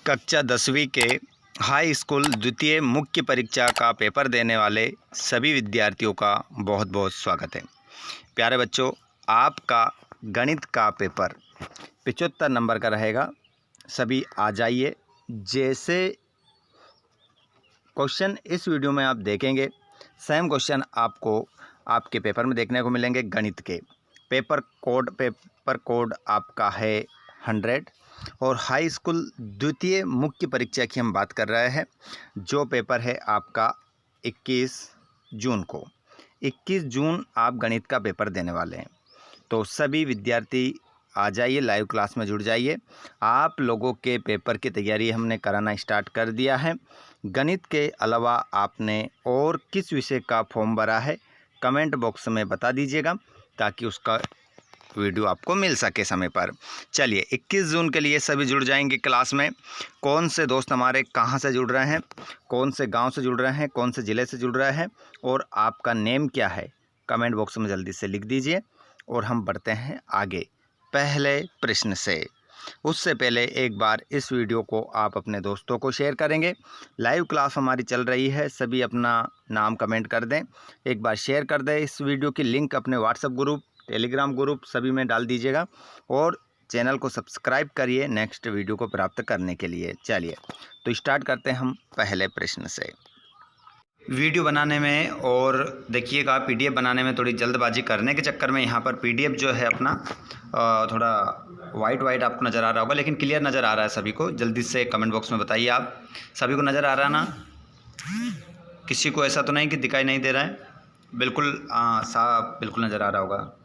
कक्षा 10वीं के हाई स्कूल द्वितीय मुख्य परीक्षा का पेपर देने वाले सभी विद्यार्थियों का बहुत बहुत स्वागत है। प्यारे बच्चों, आपका गणित का पेपर 75 नंबर का रहेगा। सभी आ जाइए। जैसे क्वेश्चन इस वीडियो में आप देखेंगे, सेम क्वेश्चन आपको आपके पेपर में देखने को मिलेंगे। गणित के पेपर कोड आपका है 100 और हाई स्कूल द्वितीय मुख्य परीक्षा की हम बात कर रहे हैं। जो पेपर है आपका 21 जून को, 21 जून आप गणित का पेपर देने वाले हैं। तो सभी विद्यार्थी आ जाइए, लाइव क्लास में जुड़ जाइए। आप लोगों के पेपर की तैयारी हमने कराना स्टार्ट कर दिया है। गणित के अलावा आपने और किस विषय का फॉर्म भरा है कमेंट बॉक्स में बता दीजिएगा, ताकि उसका वीडियो आपको मिल सके समय पर। चलिए, 21 जून के लिए सभी जुड़ जाएंगे क्लास में। कौन से दोस्त हमारे कहाँ से जुड़ रहे हैं, कौन से गांव से जुड़ रहे हैं, कौन से ज़िले से जुड़ रहे हैं और आपका नेम क्या है, कमेंट बॉक्स में जल्दी से लिख दीजिए। और हम बढ़ते हैं आगे पहले प्रश्न से। उससे पहले एक बार इस वीडियो को आप अपने दोस्तों को शेयर करेंगे। लाइव क्लास हमारी चल रही है, सभी अपना नाम कमेंट कर दें, एक बार शेयर कर दें। इस वीडियो की लिंक अपने व्हाट्सएप ग्रुप, टेलीग्राम ग्रुप सभी में डाल दीजिएगा और चैनल को सब्सक्राइब करिए नेक्स्ट वीडियो को प्राप्त करने के लिए। चलिए तो स्टार्ट करते हैं हम पहले प्रश्न से। वीडियो बनाने में और देखिएगा पीडीएफ बनाने में थोड़ी जल्दबाजी करने के चक्कर में यहाँ पर पीडीएफ जो है अपना थोड़ा वाइट आपको नज़र आ रहा होगा, लेकिन क्लियर नज़र आ रहा है सभी को। जल्दी से कमेंट बॉक्स में बताइए, आप सभी को नज़र आ रहा है ना? किसी को ऐसा तो नहीं कि दिखाई नहीं दे रहा है? बिल्कुल साफ बिल्कुल नज़र आ रहा होगा।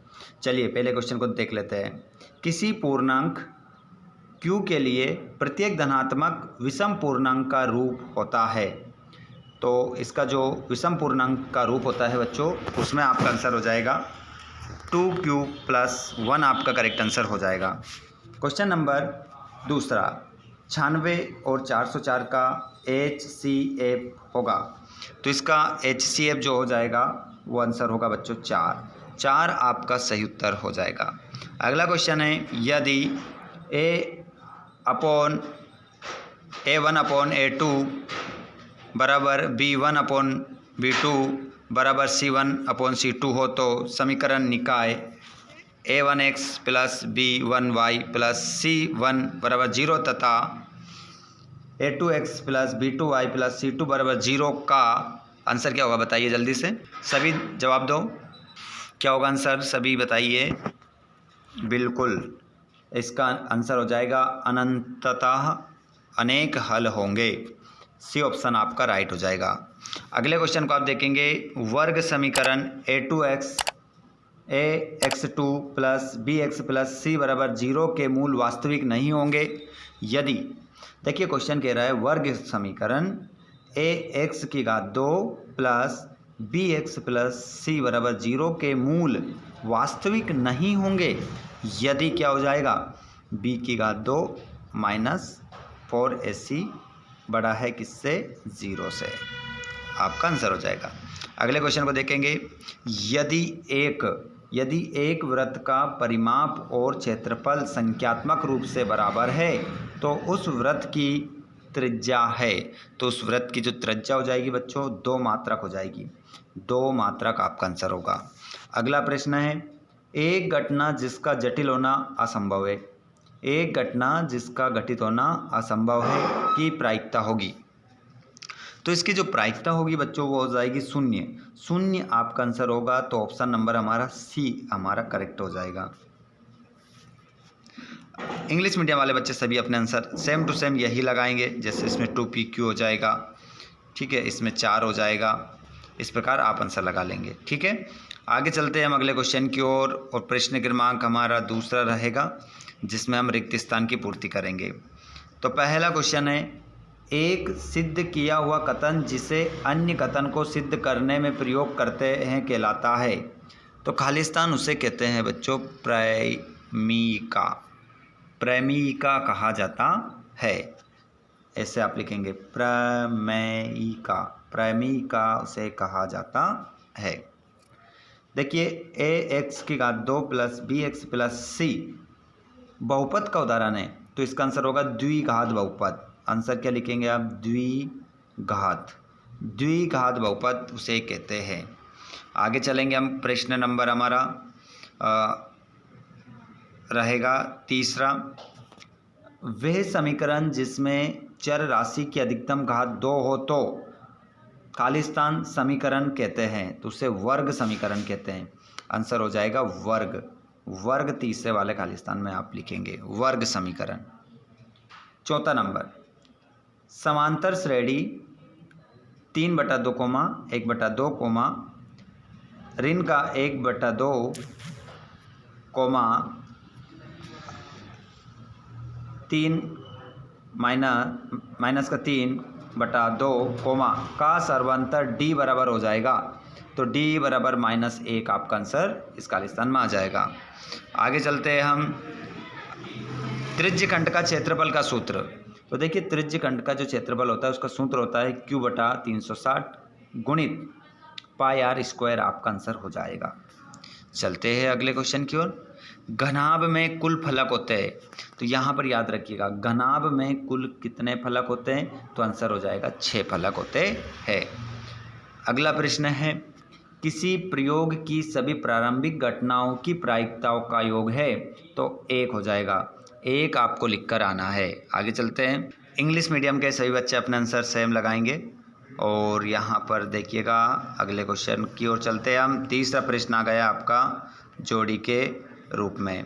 चलिए पहले क्वेश्चन को देख लेते हैं। किसी पूर्णांक q के लिए प्रत्येक धनात्मक विषम पूर्णांक का रूप होता है। तो इसका जो विषम पूर्णांक का रूप होता है बच्चों, उसमें आपका आंसर हो जाएगा 2q + 1 आपका करेक्ट आंसर हो जाएगा। क्वेश्चन नंबर दूसरा, 96 और 404 का HCF होगा। तो इसका HCF जो हो जाएगा वो आंसर होगा बच्चों 4 आपका सही उत्तर हो जाएगा। अगला क्वेश्चन है, यदि A1/A2 बराबर B1/B2 बराबर C1/C2 हो तो समीकरण निकाय A1x + B1y + C1 = 0 तथा A2x + B2y + C2 = 0 का आंसर क्या होगा बताइए जल्दी से। सभी जवाब दो, क्या होगा आंसर, सभी बताइए। बिल्कुल इसका आंसर हो जाएगा अनंततः अनेक हल होंगे। सी ऑप्शन आपका राइट हो जाएगा। अगले क्वेश्चन को आप देखेंगे, वर्ग समीकरण A2x Ax2 + Bx + C = 0 के मूल वास्तविक नहीं होंगे यदि, देखिए क्वेश्चन कह रहा है वर्ग समीकरण Ax2 + Bx + C = 0 के मूल वास्तविक नहीं होंगे यदि क्या हो जाएगा, B2 - 4AC बड़ा है किससे, 0 से, आपका आंसर हो जाएगा। अगले क्वेश्चन को देखेंगे, यदि एक वृत्त का परिमाप और क्षेत्रफल संख्यात्मक रूप से बराबर है तो उस वृत्त की त्रिज्या है। तो उस वृत्त की जो त्रिज्या हो जाएगी बच्चों 2 मात्रक हो जाएगी, 2 मात्रक आपका आंसर होगा। अगला प्रश्न है, एक घटना जिसका जटिल होना असंभव है, एक घटना जिसका घटित होना असंभव है की प्रायिकता होगी। तो इसकी जो प्रायिकता होगी बच्चों वो हो जाएगी 0 आपका आंसर होगा। तो ऑप्शन नंबर हमारा C हमारा करेक्ट हो जाएगा। इंग्लिश मीडियम वाले बच्चे सभी अपने आंसर सेम टू सेम यही लगाएंगे, जैसे इसमें 2PQ हो जाएगा, ठीक है, इसमें 4 हो जाएगा, इस प्रकार आप आंसर लगा लेंगे। ठीक है, आगे चलते हैं हम अगले क्वेश्चन की ओर और प्रश्न क्रमांक हमारा दूसरा रहेगा, जिसमें हम रिक्त स्थान की पूर्ति करेंगे। तो पहला क्वेश्चन है, एक सिद्ध किया हुआ कथन जिसे अन्य कथन को सिद्ध करने में प्रयोग करते हैं कहलाता है। तो खाली स्थान उसे कहते हैं बच्चों प्रमेयिका कहा जाता है। ऐसे आप लिखेंगे प्रमेयिका उसे कहा जाता है। देखिए Ax2 + Bx + C बहुपद का उदाहरण है, तो इसका आंसर होगा द्विघात बहुपद। आंसर क्या लिखेंगे आप? द्विघात। द्विघात बहुपद उसे कहते हैं। आगे चलेंगे हम। प्रश्न नंबर हमारा रहेगा तीसरा। वह समीकरण जिसमें चर राशि की अधिकतम घात 2 हो तो खालिस्तान समीकरण कहते हैं। तो उसे वर्ग समीकरण कहते हैं। आंसर हो जाएगा वर्ग। वर्ग तीसरे वाले खालिस्तान में आप लिखेंगे वर्ग समीकरण। चौथा नंबर, समांतर श्रेणी 3/2 कोमा 1/2 कोमा ऋण का 1/2 कोमा 3 माइनस का 3/2 कोमा का सर्वांतर d बराबर हो जाएगा। तो d बराबर -1 आपका आंसर इस खालिस्तान में आ जाएगा। आगे चलते हैं हम। त्रिज्यखंड का क्षेत्रफल का सूत्र। तो देखिए त्रिज्यखंड का जो क्षेत्रफल होता है उसका सूत्र होता है Q/360 गुणित πr² आपका आंसर हो जाएगा। चलते हैं अगले क्वेश्चन की ओर। घनाभ में कुल फलक होते हैं। तो यहाँ पर याद रखिएगा घनाभ में कुल कितने फलक होते हैं? तो आंसर हो जाएगा 6 फलक होते हैं। अगला प्रश्न है, किसी प्रयोग की सभी प्रारंभिक घटनाओं की प्रायिकताओं का योग है। तो 1 हो जाएगा। 1 आपको लिखकर आना है। आगे चलते हैं। इंग्लिश मीडियम के सभी बच्चे अपने आंसर सेम लगाएंगे। और यहाँ पर देखिएगा अगले क्वेश्चन की ओर चलते हैं हम। तीसरा प्रश्न आ गया आपका जोड़ी के रूप में।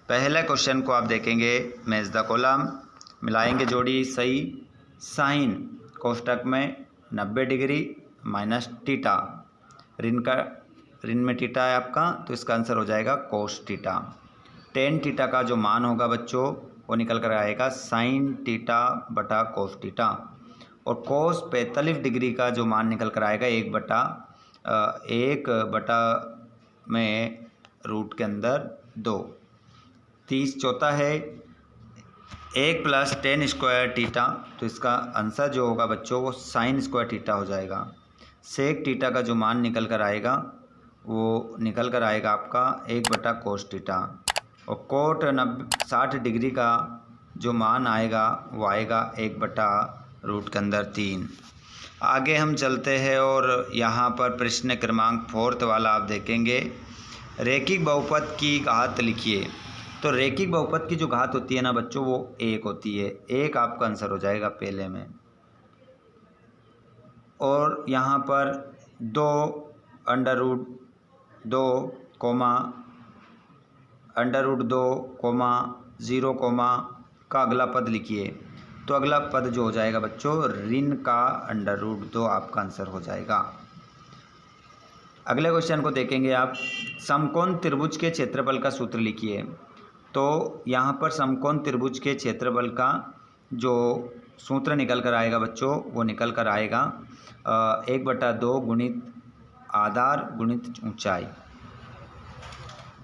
पहले क्वेश्चन को आप देखेंगे, मैच द कॉलम, मिलाएंगे जोड़ी सही। साइन कोष्टक में 90 डिग्री माइनस थीटा, ऋण में थीटा है आपका, तो इसका आंसर हो जाएगा कोस थीटा। टेन थीटा का जो मान होगा बच्चों वो निकल कर आएगा साइन थीटा बटा कोस थीटा। और कोस 45 डिग्री का जो मान निकल कर आएगा 1/1 में रूट के अंदर 2। 30 चौथा है 1 + tan² थीटा। तो इसका आंसर जो होगा बच्चों वो sin² थीटा हो जाएगा। सेक थीटा का जो मान निकल कर आएगा वो निकल कर आएगा आपका 1/cos थीटा। और कोट 60 डिग्री का जो मान आएगा वो आएगा 1/√3 के अंदर 3। आगे हम चलते हैं और यहाँ पर प्रश्न क्रमांक 4 वाला आप देखेंगे। रैखिक बहुपद की घात लिखिए। तो रैखिक बहुपद की जो घात होती है ना बच्चों वो 1 होती है। 1 आपका आंसर हो जाएगा पहले में। और यहाँ पर 2√2 कोमा √2 कोमा का अगला पद लिखिए। तो अगला पद जो हो जाएगा बच्चों ऋण का √2 आपका आंसर हो जाएगा। अगले क्वेश्चन को देखेंगे आप। समकोण त्रिभुज के क्षेत्रफल का सूत्र लिखिए। तो यहाँ पर समकोण त्रिभुज के क्षेत्रफल का जो सूत्र निकल कर आएगा बच्चों वो निकल कर आएगा 1/2 गुणित आधार गुणित ऊंचाई।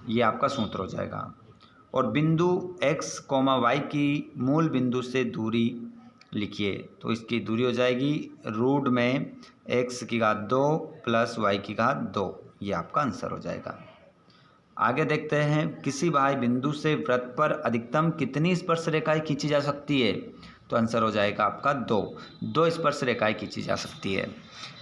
ये आपका सूत्र हो जाएगा। और बिंदु x, y की मूल बिंदु से दूरी लिखिए। तो इसकी दूरी हो जाएगी रूट में x⁻² + y⁻²। ये आपका आंसर हो जाएगा। आगे देखते हैं, किसी बाह्य बिंदु से वृत्त पर अधिकतम कितनी स्पर्श रेखाएं खींची जा सकती है। तो आंसर हो जाएगा आपका 2 स्पर्श रेखाएं खींची जा सकती है।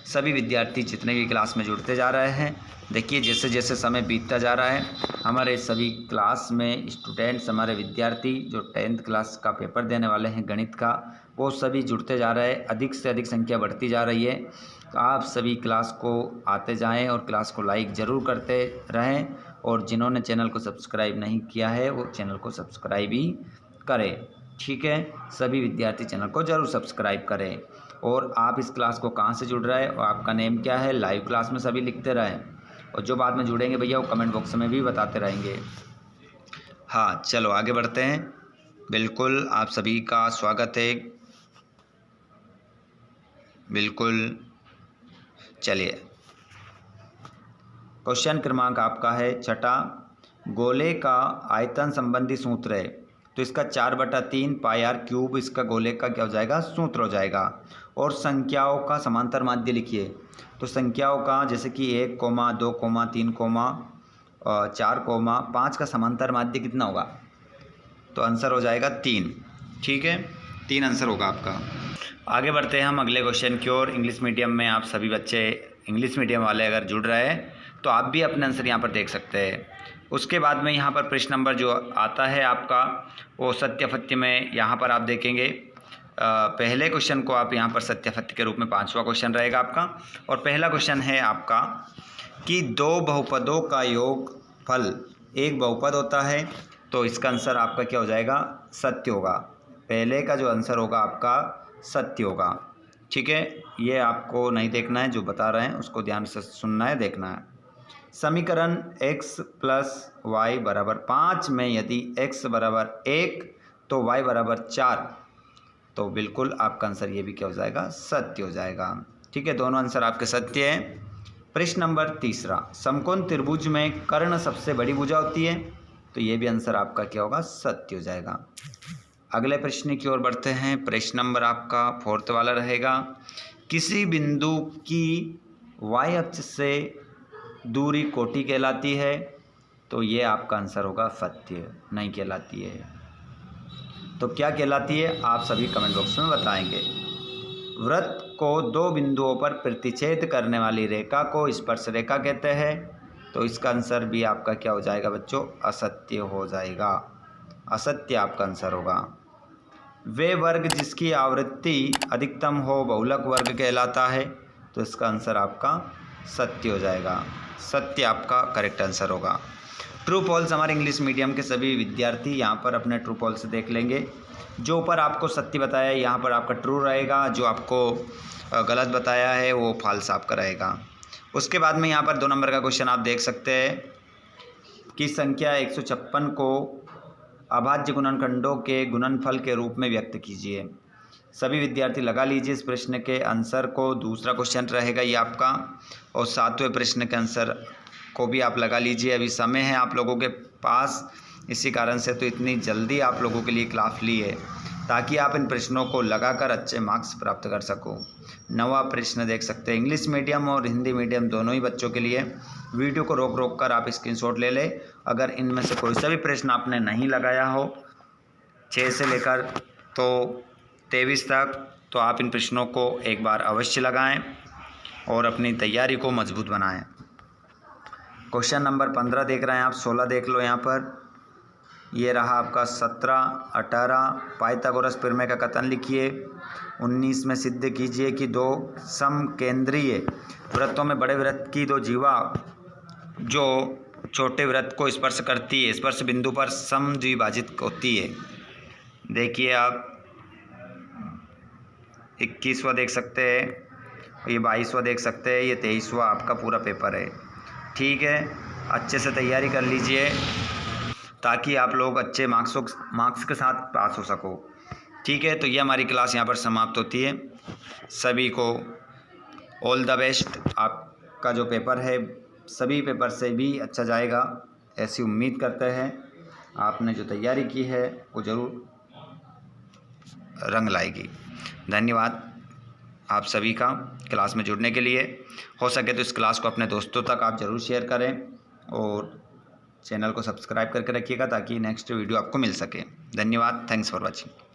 सभी विद्यार्थी जितने भी क्लास में जुड़ते जा रहे हैं, देखिए जैसे जैसे समय बीतता जा रहा है हमारे सभी क्लास में स्टूडेंट्स, हमारे विद्यार्थी जो 10th क्लास का पेपर देने वाले हैं गणित का, वो सभी जुड़ते जा रहे हैं। अधिक से अधिक संख्या बढ़ती जा रही है। तो आप सभी क्लास को आते जाएं और क्लास को लाइक ज़रूर करते रहें। और जिन्होंने चैनल को सब्सक्राइब नहीं किया है वो चैनल को सब्सक्राइब ही करें। ठीक है, सभी विद्यार्थी चैनल को ज़रूर सब्सक्राइब करें। और आप इस क्लास को कहाँ से जुड़ रहे हैं और आपका नेम क्या है, लाइव क्लास में सभी लिखते रहें। और जो बाद में जुड़ेंगे भैया वो कमेंट बॉक्स में भी बताते रहेंगे। हाँ चलो आगे बढ़ते हैं। बिल्कुल आप सभी का स्वागत है। बिल्कुल चलिए, क्वेश्चन क्रमांक आपका है 6। गोले का आयतन संबंधी सूत्र है। तो इसका 4/3 πr³ इसका गोले का क्या हो जाएगा, सूत्र हो जाएगा। और संख्याओं का समांतर माध्य लिखिए। तो संख्याओं का जैसे कि 1, 2, 3, 4, 5 का समांतर माध्य कितना होगा। तो आंसर हो जाएगा 3। ठीक है, 3 आंसर होगा आपका। आगे बढ़ते हैं हम अगले क्वेश्चन की ओर। इंग्लिश मीडियम में आप सभी बच्चे इंग्लिश मीडियम वाले अगर जुड़ रहे हैं तो आप भी अपने आंसर यहाँ पर देख सकते हैं। उसके बाद में यहाँ पर प्रश्न नंबर जो आता है आपका वो सत्याफत्य में यहाँ पर आप देखेंगे पहले क्वेश्चन को आप यहाँ पर सत्याफत्य के रूप में 5वां क्वेश्चन रहेगा आपका। और पहला क्वेश्चन है आपका कि 2 बहुपदों का योग फल एक बहुपद होता है, तो इसका आंसर आपका क्या हो जाएगा? सत्य होगा। पहले का जो आंसर होगा आपका सत्य होगा। ठीक है, ये आपको नहीं देखना है, जो बता रहे हैं उसको ध्यान से सुनना है, देखना है। समीकरण x + y = 5 में यदि x = 1 तो y = 4, तो बिल्कुल आपका आंसर ये भी क्या हो जाएगा? सत्य हो जाएगा। ठीक है, दोनों आंसर आपके सत्य हैं। प्रश्न नंबर 3, समकोण त्रिभुज में कर्ण सबसे बड़ी भुजा होती है, तो ये भी आंसर आपका क्या होगा? सत्य हो जाएगा। अगले प्रश्न की ओर बढ़ते हैं। प्रश्न नंबर आपका 4th वाला रहेगा। किसी बिंदु की y अक्ष से दूरी कोटि कहलाती है, तो ये आपका आंसर होगा सत्य, नहीं कहलाती है। तो क्या कहलाती है आप सभी कमेंट बॉक्स में बताएंगे। वृत्त को 2 बिंदुओं पर प्रतिच्छेद करने वाली रेखा को स्पर्श रेखा कहते हैं, तो इसका आंसर भी आपका क्या हो जाएगा बच्चों? असत्य हो जाएगा। असत्य आपका आंसर होगा। वे वर्ग जिसकी आवृत्ति अधिकतम हो बहुलक वर्ग कहलाता है, तो इसका आंसर आपका सत्य हो जाएगा। सत्य आपका करेक्ट आंसर होगा। ट्रू फॉल्स हमारे इंग्लिश मीडियम के सभी विद्यार्थी यहाँ पर अपने ट्रू फॉल्स देख लेंगे। जो ऊपर आपको सत्य बताया है यहाँ पर आपका ट्रू रहेगा, जो आपको गलत बताया है वो फॉल्स आपका रहेगा। उसके बाद में यहाँ पर 2 नंबर का क्वेश्चन आप देख सकते हैं कि संख्या 156 को अभाज्य गुणनखंडों के गुणनफल के रूप में व्यक्त कीजिए। सभी विद्यार्थी लगा लीजिए इस प्रश्न के आंसर को। दूसरा क्वेश्चन रहेगा ये आपका, और 7वें प्रश्न के आंसर को भी आप लगा लीजिए। अभी समय है आप लोगों के पास, इसी कारण से तो इतनी जल्दी आप लोगों के लिए क्लास ली है, ताकि आप इन प्रश्नों को लगाकर अच्छे मार्क्स प्राप्त कर सको। 9वां प्रश्न देख सकते हैं। इंग्लिश मीडियम और हिंदी मीडियम दोनों ही बच्चों के लिए। वीडियो को रोक कर आप स्क्रीनशॉट ले लें। अगर इनमें से कोई सा भी प्रश्न आपने नहीं लगाया हो 6 से लेकर तो 23 तक, तो आप इन प्रश्नों को एक बार अवश्य लगाएं और अपनी तैयारी को मजबूत बनाएं। क्वेश्चन नंबर 15 देख रहे हैं आप, 16 देख लो यहाँ पर। ये रहा आपका 17, 18 पाइथागोरस प्रमेय का कथन लिखिए। 19 में सिद्ध कीजिए कि 2 समकेंद्रीय वृत्तों में बड़े वृत्त की 2 जीवा जो छोटे वृत्त को स्पर्श करती है, स्पर्श बिंदु पर समद्विभाजित होती है। देखिए आप 21वां देख सकते हैं, ये 22वां देख सकते हैं, ये 23वां आपका पूरा पेपर है। ठीक है, अच्छे से तैयारी कर लीजिए ताकि आप लोग अच्छे मार्क्स के साथ पास हो सको। ठीक है, तो ये हमारी क्लास यहाँ पर समाप्त होती है। सभी को ऑल द बेस्ट। आपका जो पेपर है सभी पेपर से भी अच्छा जाएगा, ऐसी उम्मीद करते हैं। आपने जो तैयारी की है वो ज़रूर रंग लाएगी। धन्यवाद आप सभी का क्लास में जुड़ने के लिए। हो सके तो इस क्लास को अपने दोस्तों तक आप ज़रूर शेयर करें और चैनल को सब्सक्राइब करके रखिएगा ताकि नेक्स्ट वीडियो आपको मिल सके। धन्यवाद। Thanks for watching.